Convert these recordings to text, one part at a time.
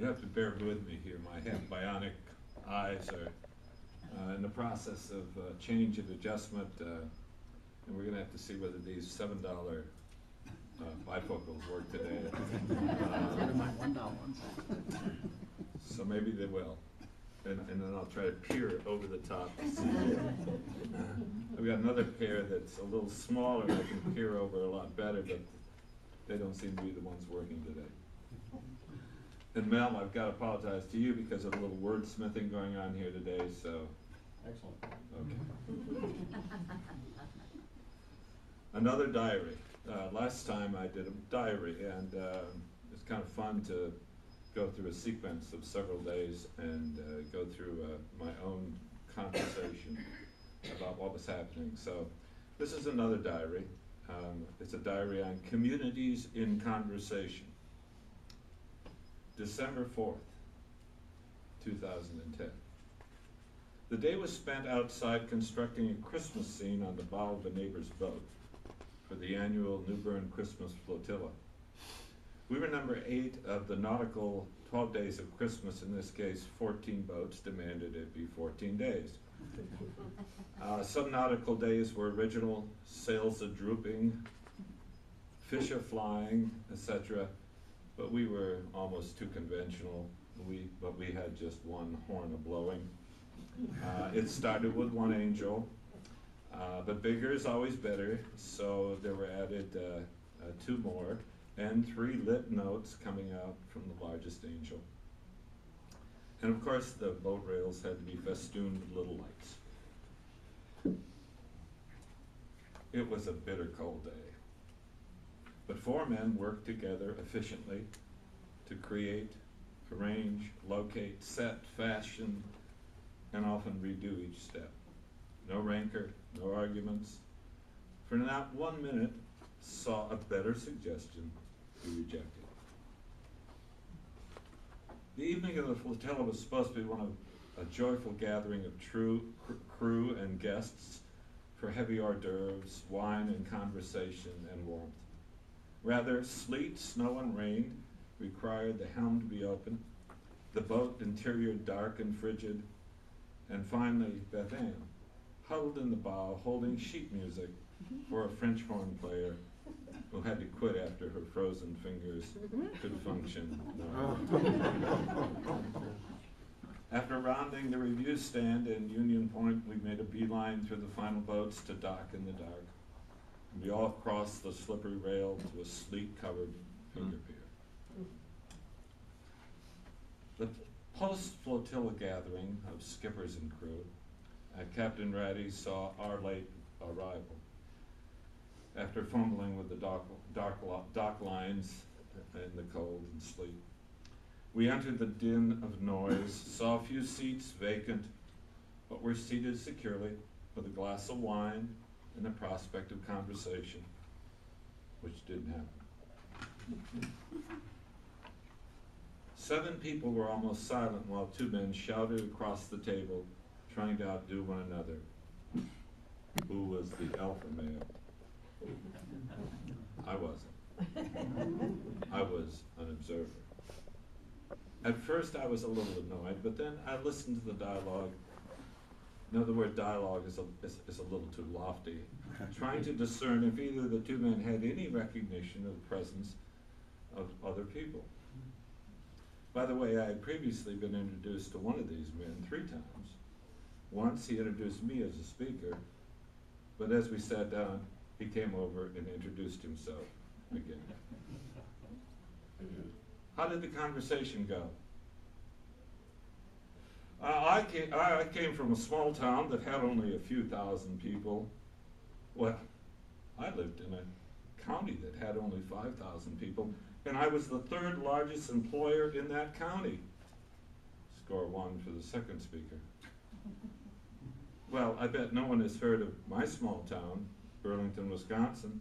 You have to bear with me here. My bionic eyes are in the process of change and adjustment, and we're going to have to see whether these $7 bifocals work today. My $1 ones. So maybe they will. And then I'll try to peer over the top. I've got another pair that's a little smaller and I can peer over a lot better, but they don't seem to be the ones working today. And Mel, I've got to apologize to you because of a little wordsmithing going on here today, so. Excellent. Okay. Another diary. Last time I did a diary, and it's kind of fun to go through a sequence of several days and go through my own conversation about what was happening. So this is another diary. It's a diary on communities in conversation. December 4th, 2010. The day was spent outside constructing a Christmas scene on the bow of a neighbor's boat for the annual New Bern Christmas Flotilla. We were number 8 of the nautical 12 days of Christmas. In this case, 14 boats demanded it be 14 days. Some nautical days were original, sails a-drooping, fish a-flying, etc. But we were almost too conventional. But we had just one horn a-blowing. It started with one angel, but bigger is always better, so there were added 2 more, and 3 lit notes coming out from the largest angel. And of course the boat rails had to be festooned with little lights. It was a bitter cold day, but 4 men worked together efficiently to create, arrange, locate, set, fashion, and often redo each step. No rancor, no arguments. For not 1 minute saw a better suggestion be rejected. The evening of the flotilla was supposed to be one of a joyful gathering of crew and guests for heavy hors d'oeuvres, wine and conversation and warmth. Rather, sleet, snow, and rain required the helm to be open, the boat interior dark and frigid, and finally Beth Ann, huddled in the bow, holding sheet music for a French horn player who had to quit after her frozen fingers could function. After rounding the review stand in Union Point, we made a beeline through the final boats to dock in the dark. We all crossed the slippery rail to a sleet-covered finger pier. The post-flotilla gathering of skippers and crew, Captain Ratty saw our late arrival. After fumbling with the dock lines in the cold and sleet, we entered the din of noise, saw a few seats vacant, but were seated securely with a glass of wine and the prospect of conversation, which didn't happen. 7 people were almost silent while 2 men shouted across the table, trying to outdo one another. Who was the alpha male? I wasn't. I was an observer. At first I was a little annoyed, but then I listened to the dialogue. No, the word dialogue is a little too lofty. Trying to discern if either the 2 men had any recognition of the presence of other people. By the way, I had previously been introduced to one of these men 3 times. Once he introduced me as a speaker, but as we sat down, he came over and introduced himself again. How did the conversation go? I came from a small town that had only a few thousand people. Well, I lived in a county that had only 5,000 people, and I was the 3rd largest employer in that county. Score 1 for the second speaker. Well, I bet no one has heard of my small town, Burlington, Wisconsin.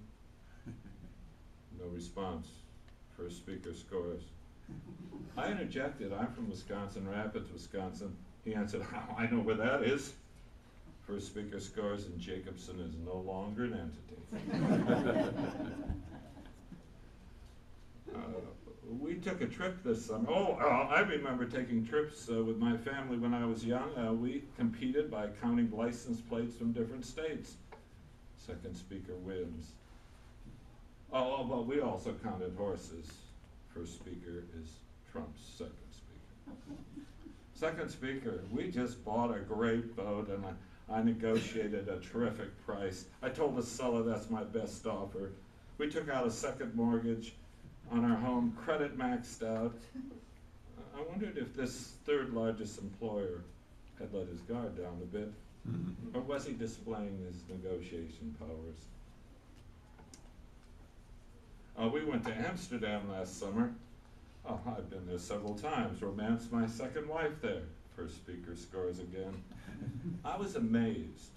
No response. First speaker scores. I interjected, I'm from Wisconsin Rapids, Wisconsin. He answered, oh, I know where that is. First speaker scores, and Jacobson is no longer an entity. We took a trip this summer. I remember taking trips with my family when I was young. We competed by counting license plates from different states. Second speaker wins. But we also counted horses. First speaker is Trump's second speaker. Second speaker, we just bought a great boat, and I negotiated a terrific price. I told the seller that's my best offer. We took out a second mortgage on our home, credit maxed out. I wondered if this third largest employer had let his guard down a bit, or was he displaying his negotiation powers? We went to Amsterdam last summer. I've been there several times, romanced my second wife there. First speaker scores again. I was amazed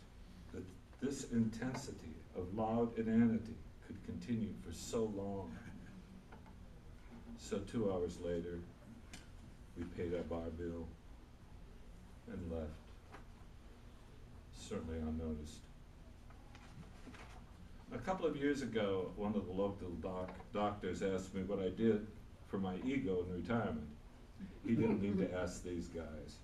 that this intensity of loud inanity could continue for so long. So 2 hours later, we paid our bar bill and left, certainly unnoticed. A couple of years ago, one of the local doctors asked me what I did for my ego in retirement. He didn't need to ask these guys.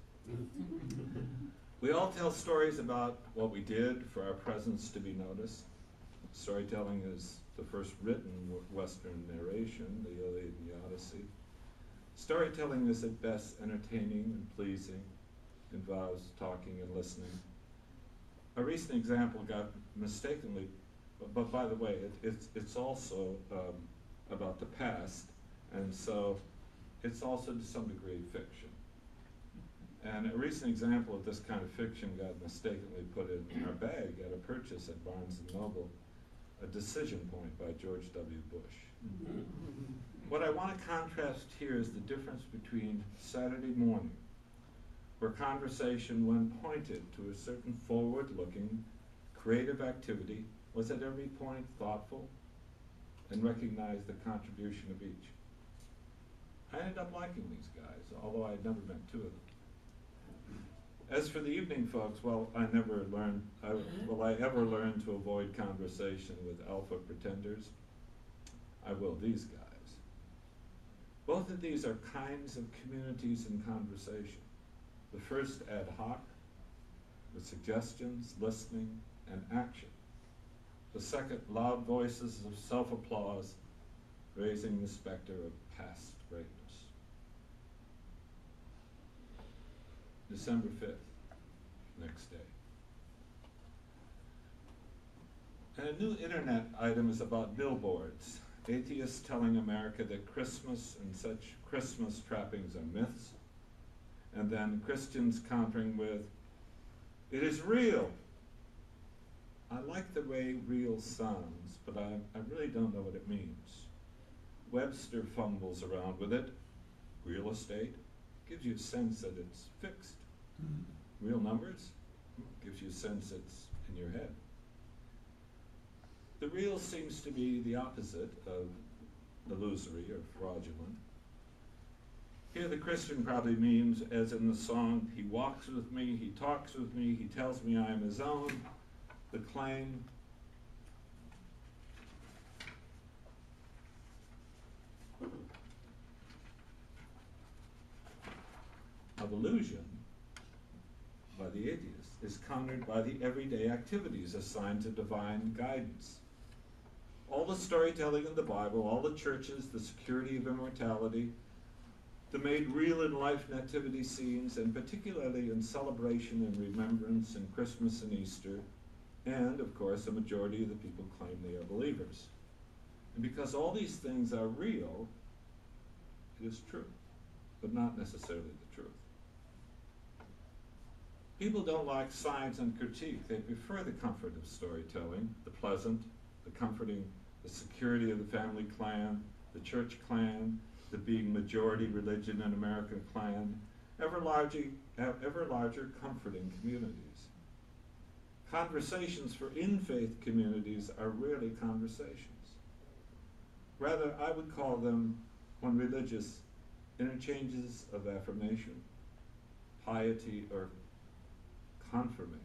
We all tell stories about what we did for our presence to be noticed. Storytelling is the first written Western narration, the Iliad and the Odyssey. Storytelling is at best entertaining and pleasing, involves talking and listening. A recent example got mistakenly, but by the way, it's also about the past, and so it's also to some degree fiction. And a recent example of this kind of fiction got mistakenly put in our bag at a purchase at Barnes & Noble, A Decision Point by George W. Bush. What I want to contrast here is the difference between Saturday morning, where conversation, when pointed to a certain forward-looking, creative activity, was at every point thoughtful and recognized the contribution of each. I ended up liking these guys, although I had never met two of them. As for the evening folks, well, I ever learned to avoid conversation with alpha pretenders? I will these guys. Both of these are kinds of communities in conversation. The first ad hoc, with suggestions, listening, and action. The second, loud voices of self-applause, raising the specter of past greatness. December 5th, next day. And a new internet item is about billboards. Atheists telling America that Christmas and such Christmas trappings are myths, and then Christians countering with, "It is real." I like the way real sounds, but I really don't know what it means. Webster fumbles around with it. Real estate gives you a sense that it's fixed. Real numbers gives you a sense it's in your head. The real seems to be the opposite of illusory or fraudulent. Here the Christian probably means, as in the song, he walks with me, he talks with me, he tells me I am his own. The claim of illusion by the atheist is countered by the everyday activities assigned to divine guidance. All the storytelling in the Bible, all the churches, the security of immortality, the made real in life nativity scenes, and particularly in celebration and remembrance in Christmas and Easter, and of course a majority of the people claim they are believers. And because all these things are real, it is true, but not necessarily the truth. People don't like science and critique. They prefer the comfort of storytelling, the pleasant, the comforting, the security of the family clan, the church clan, the being majority religion in America clan, ever larger comforting communities. Conversations for in-faith communities are rarely conversations. Rather, I would call them, when religious, interchanges of affirmation, piety, or confirmation.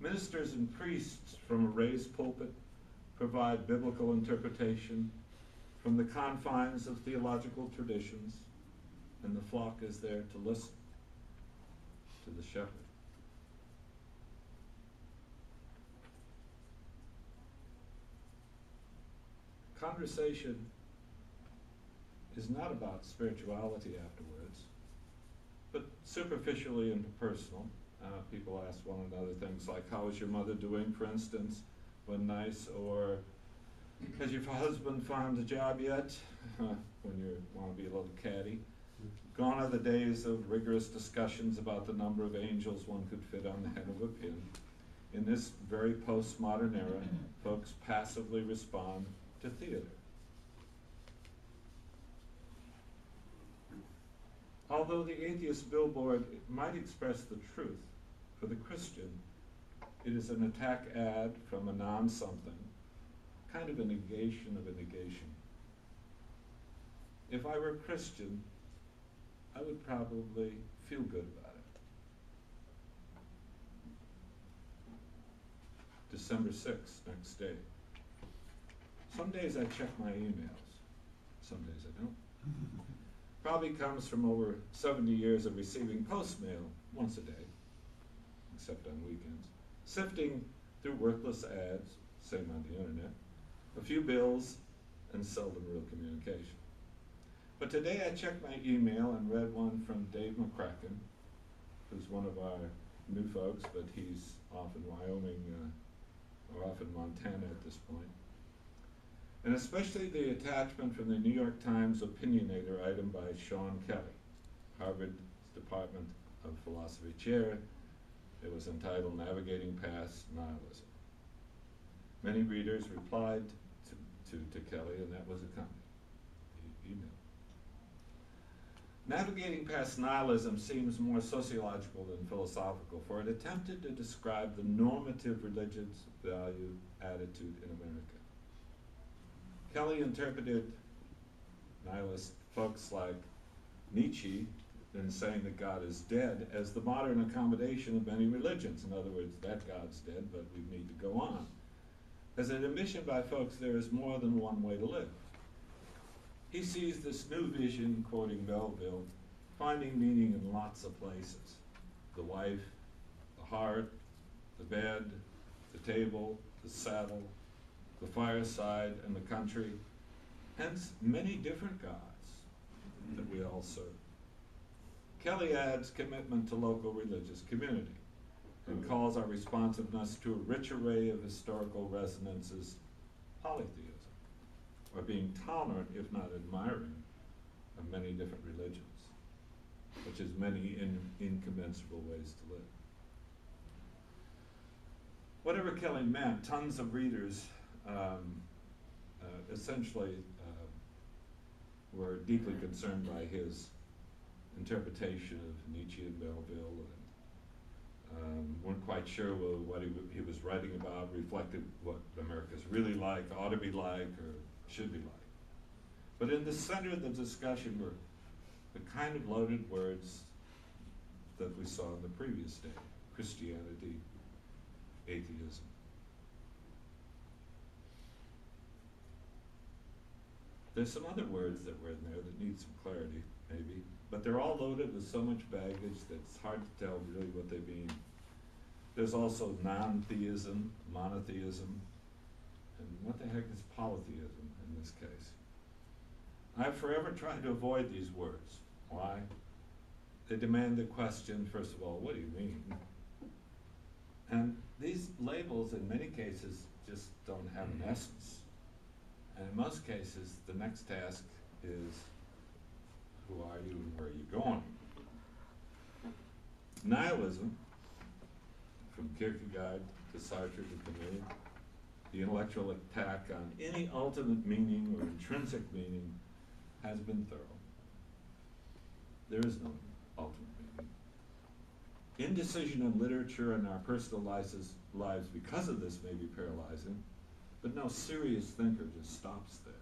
Ministers and priests from a raised pulpit provide biblical interpretation, from the confines of theological traditions, and the flock is there to listen to the shepherd. Conversation is not about spirituality afterwards, but superficially impersonal. People ask one another things like, how is your mother doing, for instance, when nice, or has your husband found a job yet, when you want to be a little catty. Gone are the days of rigorous discussions about the number of angels one could fit on the head of a pin. In this very postmodern era, folks passively respond to theater. Although the atheist billboard might express the truth, for the Christian, it is an attack ad from a non-something, kind of a negation of a negation. If I were a Christian, I would probably feel good about it. December 6th, next day. Some days I check my emails, some days I don't. Probably comes from over 70 years of receiving postmail once a day, except on weekends. Sifting through worthless ads, same on the internet, a few bills, and seldom real communication. But today I checked my email and read one from Dave McCracken, who's one of our new folks, but he's off in Wyoming, or off in Montana at this point. And especially the attachment from the New York Times Opinionator item by Sean Kelly, Harvard's Department of Philosophy chair. It was entitled Navigating Past Nihilism. Many readers replied to Kelly, and that was accompanied, the email. Navigating Past Nihilism seems more sociological than philosophical, for it attempted to describe the normative religious value attitude in America. Kelly interpreted nihilist folks like Nietzsche in saying that God is dead as the modern accommodation of many religions. In other words, that God's dead, but we need to go on. As an admission by folks, there is more than one way to live. He sees this new vision, quoting Melville, finding meaning in lots of places. The wife, the hearth, the bed, the table, the saddle, the fireside, and the country. Hence, many different gods that we all serve. Kelly adds commitment to local religious community and calls our responsiveness to a rich array of historical resonances polytheism, or being tolerant, if not admiring, of many different religions, which is many incommensurable ways to live. Whatever Kelly meant, tons of readers essentially were deeply concerned by his interpretation of Nietzsche and Melville, and weren't quite sure what he was writing about reflected what America's really like, ought to be like, or should be like. But in the center of the discussion were the kind of loaded words that we saw in the previous day: Christianity, atheism. There's some other words that were in there that need some clarity, maybe, but they're all loaded with so much baggage that it's hard to tell really what they mean. There's also non-theism, monotheism, and what the heck is polytheism in this case? I've forever tried to avoid these words. Why? They demand the question, first of all, what do you mean? And these labels, in many cases, just don't have an essence. And in most cases, the next task is, who are you and where are you going? Nihilism, from Kierkegaard to Sartre to Camus, the intellectual attack on any ultimate meaning or intrinsic meaning has been thorough. There is no ultimate meaning. Indecision in literature and our personal lives because of this may be paralyzing, but no serious thinker just stops there.